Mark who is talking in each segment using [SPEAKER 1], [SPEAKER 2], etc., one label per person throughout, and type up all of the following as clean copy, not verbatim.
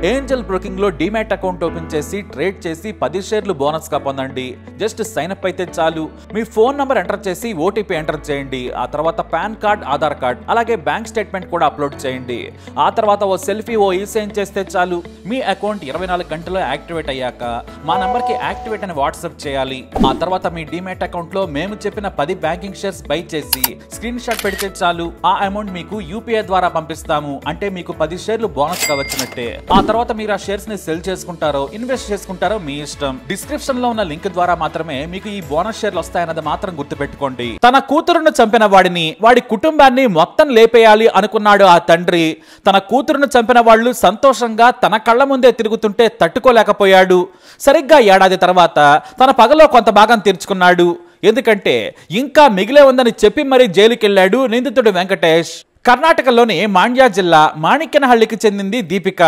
[SPEAKER 1] Angel broking లో demat account open చేసి trade చేసి 10 షేర్లు బోనస్ గా పొందండి. జస్ట్ సైన్ అప్ అయితే చాలు. మీ ఫోన్ నంబర్ ఎంటర్ చేసి ఓటీపీ ఎంటర్ చేయండి. ఆ తర్వాత పాన్ కార్డ్, ఆధార్ కార్డ్, అలాగే బ్యాంక్ స్టేట్మెంట్ కూడా అప్లోడ్ చేయండి. ఆ తర్వాత ఓ సెల్ఫీ, ఓ ఈ-సైన్ చేస్తే చాలు. మీ అకౌంట్ 24 గంటల్లో యాక్టివేట్ అయ్యాక మా నంబర్ కి యాక్టివేట్ అని వాట్సాప్ చేయాలి. ఆ తర్వాత మీ డీమ్యాట్ అకౌంట్ లో మేము చెప్పిన 10 బ్యాంకింగ్ షేర్స్ బై చేసి స్క్రీన్ షాట్ పెడితే చాలు. ఆ అమౌంట్ మీకు యూపీఐ ద్వారా పంపిస్తాము. అంటే మీకు 10 షేర్లు బోనస్ గా వచ్చినట్టే. ఆ తర్వాత మీరు ఆ షేర్స్ ని సెల్ చేసుకుంటారో ఇన్వెస్ట్ చేసుకుంటారో మీ ఇష్టం. డిస్క్రిప్షన్ లో ఉన్న లింక్ ద్వారా మాత్రమే మీకు ఈ బోనస్ షేర్లు వస్తాయన్నది మాత్రం గుర్తుపెట్టుకోండి. తన కూతురును చంపిన వాడిని, వాడి కుటుంబాన్ని మొత్తం లేపేయాలి అనుకున్నాడు ఆ తండ్రి. తన కూతురును చంపిన వాళ్ళు సంతోషంగా తన కళ్ళ ముందే తిరుగుతుంటే తట్టుకోలేకపోయాడు. సరిగ్గా ఏడాది తర్వాత తన పగలో కొంత భాగం తీర్చుకున్నాడు. ఎందుకంటే ఇంకా మిగిలే ఉందని చెప్పి మరీ జైలుకెళ్లాడు నిందితుడు వెంకటేష్. కర్ణాటకలోని మాండ్య జిల్లా మాణిక్యనహళ్లికి చెందింది దీపిక.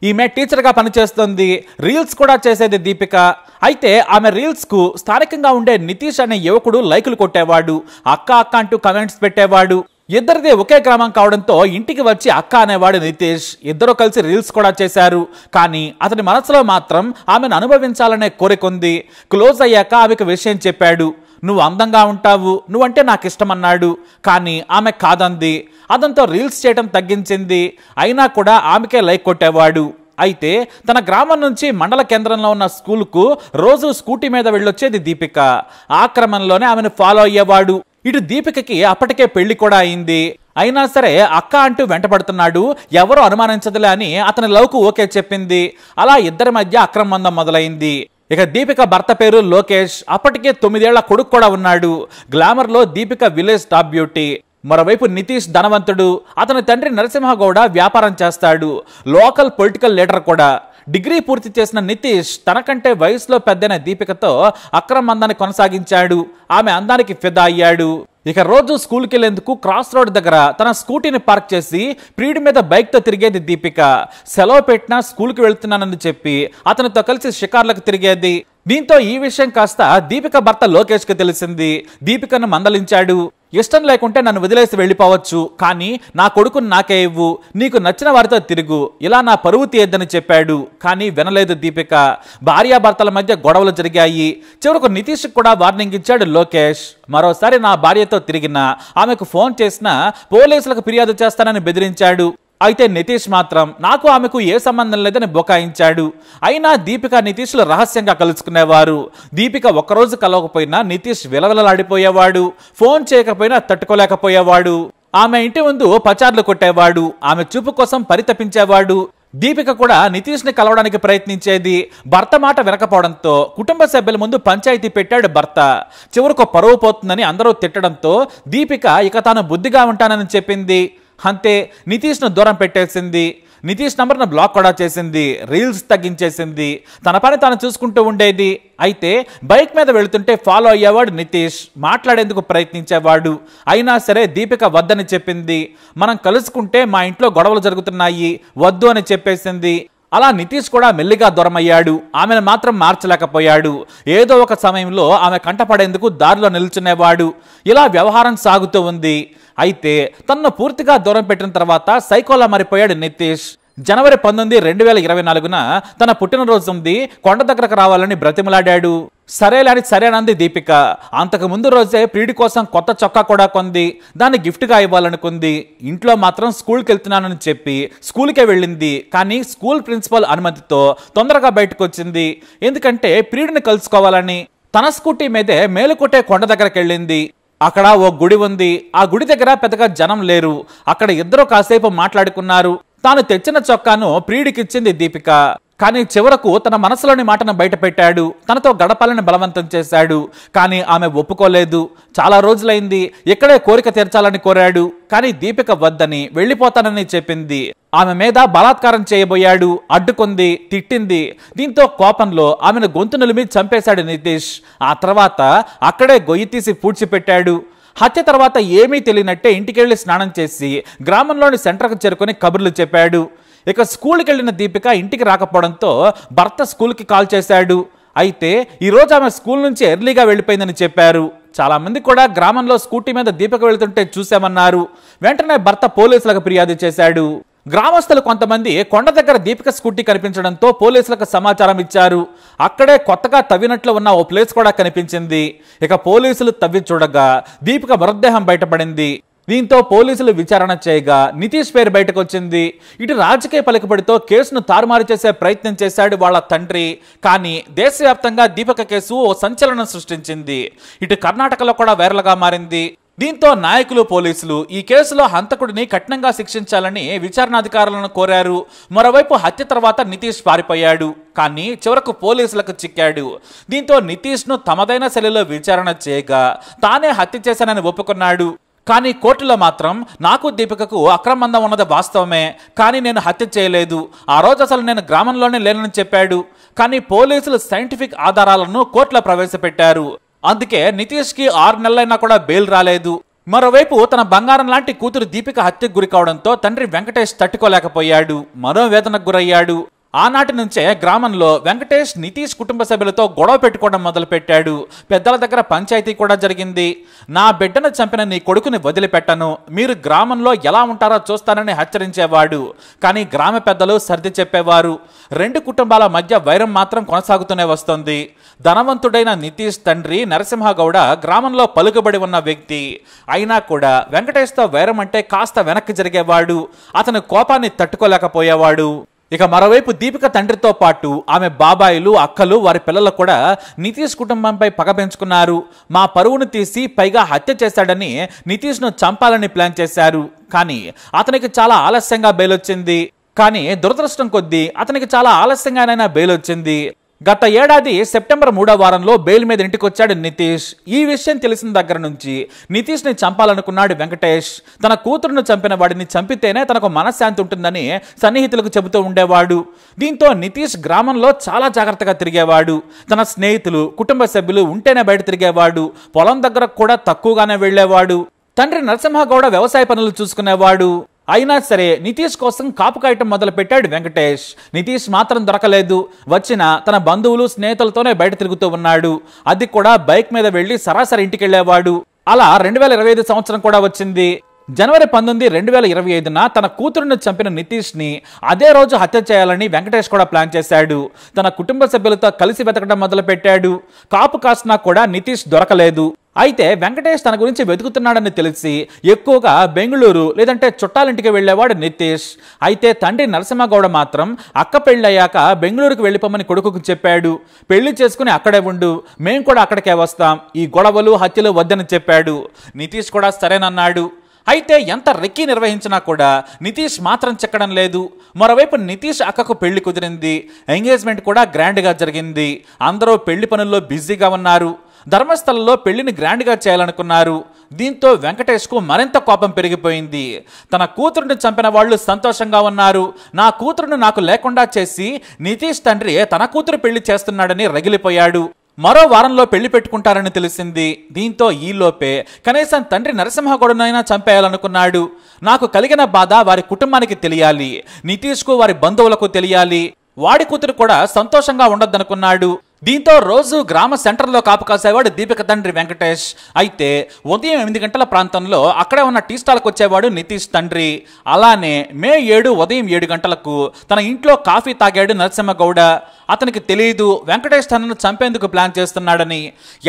[SPEAKER 1] ఈమె టీచర్ గా పనిచేస్తుంది. రీల్స్ కూడా చేసేది దీపిక. అయితే ఆమె రీల్స్ కు స్థానికంగా ఉండే నితీష్ అనే యువకుడు లైకులు కొట్టేవాడు. అక్క అక్క అంటూ కమెంట్స్ పెట్టేవాడు. ఇద్దరిది ఒకే గ్రామం కావడంతో ఇంటికి వచ్చి అక్క అనేవాడు నితీష్. ఇద్దరు కలిసి రీల్స్ కూడా చేశారు. కానీ అతని మనసులో మాత్రం ఆమెను అనుభవించాలనే కోరికుంది. క్లోజ్ అయ్యాక ఆమెకు విషయం చెప్పాడు. నువ్వు అందంగా ఉంటావు, నువ్వంటే నాకు ఇష్టమన్నాడు. కానీ ఆమె కాదంది. అతనితో రీల్స్ చేయడం తగ్గించింది. అయినా కూడా ఆమెకే లైక్ కొట్టేవాడు. అయితే తన గ్రామం నుంచి మండల కేంద్రంలో ఉన్న స్కూల్కు రోజు స్కూటీ మీద వెళ్ళొచ్చేది దీపిక. ఆ క్రమంలోనే ఆమెను ఫాలో అయ్యేవాడు. ఇటు దీపికకి అప్పటికే పెళ్లి కూడా అయింది. అయినా సరే అక్క అంటూ వెంటబడుతున్నాడు. ఎవరో అనుమానించదులే అని అతని లవ్కు ఓకే చెప్పింది. అలా ఇద్దరి మధ్య అక్రమ బంధం మొదలైంది. ఇక దీపిక భర్త పేరు లోకేష్. అప్పటికే 9 ఏళ్ల కొడుకు కూడా ఉన్నాడు. గ్లామర్ లో దీపిక విలేజ్ టాప్ బ్యూటీ. మరోవైపు నితీష్ ధనవంతుడు. అతని తండ్రి నరసింహగౌడ వ్యాపారం చేస్తాడు. లోకల్ పొలిటికల్ లీడర్ కూడా. డిగ్రీ పూర్తి చేసిన నితీష్ తనకంటే వయసులో పెద్దైన దీపికతో అక్రమ బంధాన్ని కొనసాగించాడు. ఆమె అందానికి ఫిదా అయ్యాడు. ఇక రోజు స్కూల్కి వెళ్లేందుకు క్రాస్ రోడ్ దగ్గర తన స్కూటీని పార్క్ చేసి ప్రియుడి మీద బైక్ తో తిరిగేది దీపిక. సెలవు పెట్టినా స్కూల్కి వెళ్తున్నానని చెప్పి అతనితో కలిసి షికార్లకు తిరిగేది. దీంతో ఈ విషయం కాస్త దీపిక భర్త లోకేష్ కి తెలిసింది. దీపికను మందలించాడు. ఇష్టం లేకుంటే నన్ను వదిలేసి వెళ్ళిపోవచ్చు, కానీ నా కొడుకుని నాకే ఇవ్వు, నీకు నచ్చిన వారితో తిరుగు, ఇలా నా పరువు తీయద్దని చెప్పాడు. కానీ వినలేదు దీపిక. భార్యాభర్తల మధ్య గొడవలు జరిగాయి. చివరకు నితీష్ కూడా వార్నింగ్ ఇచ్చాడు లోకేష్. మరోసారి నా భార్యతో తిరిగినా, ఆమెకు ఫోన్ చేసినా పోలీసులకు ఫిర్యాదు చేస్తానని బెదిరించాడు. అయితే నితీష్ మాత్రం నాకు ఆమెకు ఏ సంబంధం లేదని బొకాయించాడు. అయినా దీపిక నితీష్లు రహస్యంగా కలుసుకునేవారు. దీపిక ఒక్కరోజు కలవకపోయినా నితీష్ విలవిలలాడిపోయేవాడు. ఫోన్ చేయకపోయినా తట్టుకోలేకపోయేవాడు. ఆమె ఇంటి ముందు పచార్లు కొట్టేవాడు. ఆమె చూపు కోసం పరితపించేవాడు. దీపిక కూడా నితీష్ ని కలవడానికి ప్రయత్నించేది. భర్త మాట వినకపోవడంతో కుటుంబ సభ్యుల ముందు పంచాయతీ పెట్టాడు భర్త. చివరకు పరువు పోతుందని అందరూ తిట్టడంతో దీపిక ఇక తాను బుద్ధిగా ఉంటానని చెప్పింది. అంతే, నితీష్ ను దూరం పెట్టేసింది. నితీష్ నంబర్ను బ్లాక్ కూడా చేసింది. రీల్స్ తగ్గించేసింది. తన పని తాను చూసుకుంటూ ఉండేది. అయితే బైక్ మీద వెళుతుంటే ఫాలో అయ్యేవాడు నితీష్. మాట్లాడేందుకు ప్రయత్నించేవాడు. అయినా సరే దీపిక వద్దని చెప్పింది. మనం కలుసుకుంటే మా ఇంట్లో గొడవలు జరుగుతున్నాయి, వద్దు అని చెప్పేసింది. అలా నితీష్ కూడా మెల్లిగా దూరమయ్యాడు. ఆమెను మాత్రం మార్చలేకపోయాడు. ఏదో ఒక సమయంలో ఆమె కంటపడేందుకు దారిలో నిల్చునేవాడు. ఇలా వ్యవహారం సాగుతూ ఉంది. అయితే తనను పూర్తిగా దూరం పెట్టిన తర్వాత సైకోలా మారిపోయాడు నితీష్. జనవరి 19, 2024న తన పుట్టినరోజు ఉంది. కొండ దగ్గరకు రావాలని బ్రతిమలాడాడు. సరేలేని సరేనంది దీపిక. అంతకు ముందు రోజే ప్రియుడి కోసం కొత్త చొక్కా కూడా కొంది. దాన్ని గిఫ్ట్ గా ఇవ్వాలనుకుంది. ఇంట్లో మాత్రం స్కూల్కి వెళ్తున్నానని చెప్పి స్కూల్కే వెళ్ళింది. కానీ స్కూల్ ప్రిన్సిపల్ అనుమతితో తొందరగా బయటకు వచ్చింది. ఎందుకంటే ప్రియుడిని కలుసుకోవాలని. తన స్కూటీ మీదే మేలుకొట్టే కొండ దగ్గరకు వెళ్ళింది. అక్కడ ఓ గుడి ఉంది. ఆ గుడి దగ్గర పెద్దగా జనం లేరు. అక్కడ ఇద్దరు కాసేపు మాట్లాడుకున్నారు. తాను తెచ్చిన చొక్కాను ప్రియుడికిచ్చింది దీపిక. కానీ చివరకు తన మనసులోని మాటను బయట పెట్టాడు. తనతో గడపాలని బలవంతం చేశాడు. కానీ ఆమె ఒప్పుకోలేదు. చాలా రోజులైంది. ఇక్కడే కోరిక తీర్చాలని కోరాడు. కానీ దీపిక వద్దని, వెళ్ళిపోతానని చెప్పింది. ఆమె మీద బలాత్కారం చేయబోయాడు. అడ్డుకుంది, తిట్టింది. దీంతో కోపంలో ఆమెను గొంతు నిలిమి చంపేశాడు నితీష్. ఆ తర్వాత అక్కడే గొయ్యి తీసి పూడ్చిపెట్టాడు. హత్య తర్వాత ఏమీ తెలియనట్టే ఇంటికెళ్లి స్నానం చేసి గ్రామంలోని సెంటర్కు చేరుకుని కబుర్లు చెప్పాడు. ఇక స్కూల్కి వెళ్ళిన దీపిక ఇంటికి రాకపోవడంతో భర్త స్కూల్కి కాల్ చేశాడు. అయితే ఈరోజు ఆమె స్కూల్ నుంచి ఎర్లీగా వెళ్ళిపోయిందని చెప్పారు. చాలా మంది కూడా గ్రామంలో స్కూటీ మీద దీపిక వెళ్తుంటే చూసామన్నారు. వెంటనే భర్త పోలీసులకు ఫిర్యాదు చేశాడు. గ్రామస్తులు కొంతమంది కొండ దగ్గర దీపిక స్కూటీ కనిపించడంతో పోలీసులకు సమాచారం ఇచ్చారు. అక్కడే కొత్తగా తవ్వినట్లు ఉన్న ఓ ప్లేస్ కూడా కనిపించింది. ఇక పోలీసులు తవ్వి చూడగా దీపిక మృతదేహం బయటపడింది. దీంతో పోలీసులు విచారణ చేయగా నితీష్ పేరు బయటకు వచ్చింది. ఇటు రాజకీయ పలుకుబడితో కేసును తారుమారు చేసే ప్రయత్నం చేశాడు వాళ్ళ తండ్రి. కానీ దేశవ్యాప్తంగా దీపిక కేసు ఓ సంచలనం సృష్టించింది. ఇటు కర్ణాటకలో కూడా వైరల్గా మారింది. దీంతో నాయకులు పోలీసులు ఈ కేసులో హంతకుడిని కఠినంగా శిక్షించాలని విచారణాధికారులను కోరారు. మరోవైపు హత్య తర్వాత నితీష్ పారిపోయాడు. కానీ చివరకు పోలీసులకు చిక్కాడు. దీంతో నితీష్ను తమదైన శైలిలో విచారణ చేయగా తానే హత్య చేశానని ఒప్పుకున్నాడు. కానీ కోర్టులో మాత్రం నాకు దీపికకు అక్రమందం ఉన్నది వాస్తవమే, కానీ నేను హత్య చేయలేదు, ఆ రోజు అసలు నేను గ్రామంలోనే లేనని చెప్పాడు. కానీ పోలీసులు సైంటిఫిక్ ఆధారాలను కోర్టులో ప్రవేశపెట్టారు. అందుకే నితీష్కి 6 నెలలైనా కూడా బెయిల్ రాలేదు. మరోవైపు తన బంగారం లాంటి కూతురు దీపిక హత్యకు గురి కావడంతో తండ్రి వెంకటేష్ తట్టుకోలేకపోయాడు. మనోవేదనకు గురయ్యాడు. ఆనాటి నుంచే గ్రామంలో వెంకటేష్ నితీష్ కుటుంబ సభ్యులతో గొడవ పెట్టుకోవడం మొదలుపెట్టాడు. పెద్దల దగ్గర పంచాయతీ కూడా జరిగింది. నా బిడ్డను చంపిన నీ కొడుకుని వదిలిపెట్టను, మీరు గ్రామంలో ఎలా ఉంటారో చూస్తానని హెచ్చరించేవాడు. కానీ గ్రామ పెద్దలు సర్ది చెప్పేవారు. 2 కుటుంబాల మధ్య వైరం మాత్రం కొనసాగుతూనే వస్తుంది. ధనవంతుడైన నితీష్ తండ్రి నరసింహగౌడ గ్రామంలో పలుకుబడి ఉన్న వ్యక్తి అయినా కూడా వెంకటేష్తో వైరం అంటే కాస్త వెనక్కి జరిగేవాడు. అతని కోపాన్ని తట్టుకోలేకపోయేవాడు. ఇక మరోవైపు దీపిక తండ్రితో పాటు ఆమె బాబాయిలు, అక్కలు, వారి పిల్లలు కూడా నితీష్ కుటుంబంపై పగ పెంచుకున్నారు. మా పరువును తీసి పైగా హత్య చేశాడని నితీష్ను చంపాలని ప్లాన్ చేశారు. కానీ అతనికి చాలా ఆలస్యంగా బెయిల్ వచ్చింది. కానీ దురదృష్టం కొద్దీ అతనికి చాలా ఆలస్యంగానైనా బెయిల్ వచ్చింది. గత ఏడాది సెప్టెంబర్ 3వ వారంలో బెయిల్ మీద ఇంటికొచ్చాడు నితీష్. ఈ విషయం తెలిసిన దగ్గర నుంచి నితీష్ని చంపాలనుకున్నాడు వెంకటేష్. తన కూతురును చంపిన వాడిని చంపితేనే తనకు మనశ్శాంతి ఉంటుందని సన్నిహితులకు చెబుతూ ఉండేవాడు. దీంతో నితీష్ గ్రామంలో చాలా జాగ్రత్తగా తిరిగేవాడు. తన స్నేహితులు, కుటుంబ సభ్యులు ఉంటేనే బయట తిరిగేవాడు. పొలం దగ్గర కూడా తక్కువగానే వెళ్లేవాడు. తండ్రి నరసింహగౌడ వ్యవసాయ పనులు చూసుకునేవాడు. అయినా సరే నితీష్ కోసం కాపు కాయటం మొదలు పెట్టాడు వెంకటేష్. నితీష్ మాత్రం దొరకలేదు. వచ్చిన తన బంధువులు, స్నేహితులతోనే బయట తిరుగుతూ ఉన్నాడు. అది కూడా బైక్ మీద వెళ్లి సరాసరి ఇంటికి వెళ్లేవాడు. అలా 2025 సంవత్సరం కూడా వచ్చింది. జనవరి 19, 2025న తన కూతురును చంపిన నితీష్ని అదే రోజు హత్య చేయాలని వెంకటేష్ కూడా ప్లాన్ చేశాడు. తన కుటుంబ సభ్యులతో కలిసి వెతకడం మొదలు పెట్టాడు. కాపు కాసినా కూడా నితీష్ దొరకలేదు. అయితే వెంకటేష్ తన గురించి వెతుకుతున్నాడని తెలిసి ఎక్కువగా బెంగళూరు లేదంటే చుట్టాలింటికి వెళ్లేవాడు నితీష్. అయితే తండ్రి నరసింహగౌడ మాత్రం అక్క పెళ్ళయ్యాక బెంగళూరుకు వెళ్ళిపోమని కొడుకుకు చెప్పాడు. పెళ్లి చేసుకుని అక్కడే ఉండు, మేం కూడా అక్కడికే వస్తాం, ఈ గొడవలు హత్యలు వద్దని చెప్పాడు. నితీష్ కూడా సరేనన్నాడు. అయితే ఎంత రెక్కి నిర్వహించినా కూడా నితీష్ మాత్రం చిక్కడం లేదు. మరోవైపు నితీష్ అక్కకు పెళ్లి కుదిరింది. ఎంగేజ్మెంట్ కూడా గ్రాండ్గా జరిగింది. అందరూ పెళ్లి పనుల్లో బిజీగా ఉన్నారు. ధర్మస్థలంలో పెళ్లిని గ్రాండ్గా చేయాలనుకున్నారు. దీంతో వెంకటేష్కు మరింత కోపం పెరిగిపోయింది. తన కూతురుని చంపిన వాళ్ళు సంతోషంగా ఉన్నారు. నా కూతురును నాకు లేకుండా చేసి నితీష్ తండ్రి తన కూతురు పెళ్లి చేస్తున్నాడని రగిలిపోయాడు. మరో వారంలో పెళ్లి పెట్టుకుంటారని తెలిసింది. దీంతో ఈలోపే కనీసం తండ్రి నరసింహగౌడనైనా చంపేయాలనుకున్నాడు. నాకు కలిగిన బాధ వారి కుటుంబానికి తెలియాలి, నితీష్కు వారి బంధువులకు తెలియాలి, వాడి కూతురు కూడా సంతోషంగా ఉండొద్దనుకున్నాడు. దీంతో రోజు గ్రామ సెంటర్లో కాపు కాసేవాడు దీపిక తండ్రి వెంకటేష్. అయితే ఉదయం 8 గంటల ప్రాంతంలో అక్కడే ఉన్న టీ స్టాల్కి వచ్చేవాడు నితీష్ తండ్రి. అలానే మే 7 ఉదయం 7 గంటలకు తన ఇంట్లో కాఫీ తాగాడు నరసింహగౌడ. అతనికి తెలియదు వెంకటేష్ తనను చంపేందుకు ప్లాన్ చేస్తున్నాడని.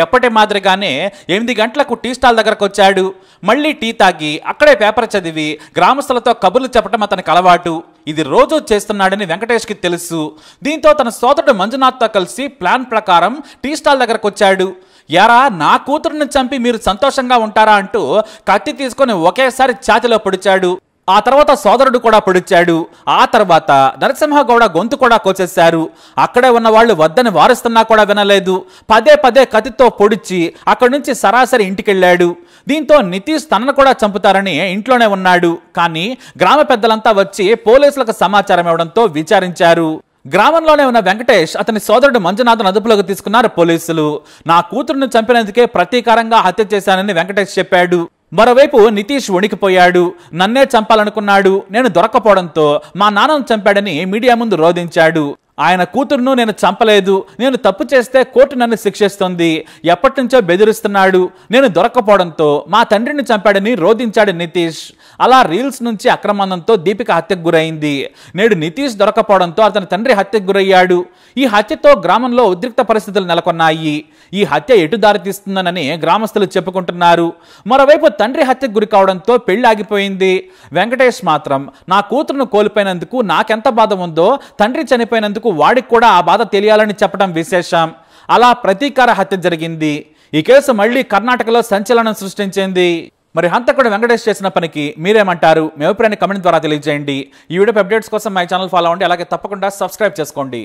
[SPEAKER 1] ఎప్పటి మాదిరిగానే 8 గంటలకు టీ స్టాల్ దగ్గరకు వచ్చాడు. మళ్ళీ టీ తాగి అక్కడే పేపర్ చదివి గ్రామస్తులతో కబుర్లు చెప్పడం అతనికి అలవాటు. ఇది రోజు చేస్తున్నాడని వెంకటేష్కి తెలుసు. దీంతో తన సోదరుడు మంజునాథ్తో కలిసి ప్లాన్ ప్రకారం టీ స్టాల్ దగ్గరకు వచ్చాడు. యారా, నా కూతురుని చంపి మీరు సంతోషంగా ఉంటారా అంటూ కత్తి తీసుకొని ఒకేసారి ఛాతీలో పొడిచాడు. ఆ తర్వాత సోదరుడు కూడా పొడిచాడు. ఆ తర్వాత నరసింహగౌడ గొంతు కూడా కోసేశారు. అక్కడే ఉన్న వాళ్ళు వద్దని వారిస్తున్నా కూడా వినలేదు. పదే పదే కత్తితో పొడిచి అక్కడి నుంచి సరాసరి ఇంటికెళ్ళాడు. దీంతో నితీష్ తనను కూడా చంపుతారని ఇంట్లోనే ఉన్నాడు. కానీ గ్రామ పెద్దలంతా వచ్చి పోలీసులకు సమాచారం ఇవ్వడంతో విచారించారు. గ్రామంలోనే ఉన్న వెంకటేష్, అతని సోదరుడు మంజునాథ్ను అదుపులోకి తీసుకున్నారు పోలీసులు. నా కూతురును చంపినందుకే ప్రతీకారంగా హత్య చేశానని వెంకటేష్ చెప్పాడు. మరోవైపు నితీష్ వణికిపోయాడు. నన్నే చంపాలనుకున్నాడు, నేను దొరక్కపోవడంతో మా నాన్నను చంపాడని మీడియా ముందు రోధించాడు. ఆయన కూతురును నేను చంపలేదు, నేను తప్పు చేస్తే కోర్టు నన్ను శిక్షిస్తుంది, ఎప్పటి నుంచో బెదిరిస్తున్నాడు, నేను దొరకపోవడంతో మా తండ్రిని చంపాడని రోధించాడు నితీష్. అలా రీల్స్ నుంచి అక్రమాందంతో దీపిక హత్యకు గురైంది. నేడు నితీష్ దొరకపోవడంతో అతని తండ్రి హత్యకు గురయ్యాడు. ఈ హత్యతో గ్రామంలో ఉద్రిక్త పరిస్థితులు నెలకొన్నాయి. ఈ హత్య ఎటు దారితీస్తుందనని గ్రామస్తులు చెప్పుకుంటున్నారు. మరోవైపు తండ్రి హత్యకు గురి కావడంతో పెళ్లి ఆగిపోయింది. వెంకటేష్ మాత్రం నా కూతురును కోల్పోయినందుకు నాకెంత బాధ ఉందో తండ్రి చనిపోయినందుకు వాడికి కూడా ఆ బాధ తెలియాలని చెప్పడం విశేషం. అలా ప్రతీకార హత్య జరిగింది. ఈ కేసు మళ్ళీ కర్ణాటకలో సంచలనం సృష్టించింది. మరి హంతకుడు వెంకటేష్ చేసిన పనికి మీరేమంటారు? మీ అభిప్రాయాన్ని కమెంట్ ద్వారా తెలియజేయండి. ఈ వీడియో అప్డేట్స్ కోసం మై ఛానల్ ఫాలో అవ్వండి. అలాగే తప్పకుండా సబ్స్క్రైబ్ చేసుకోండి.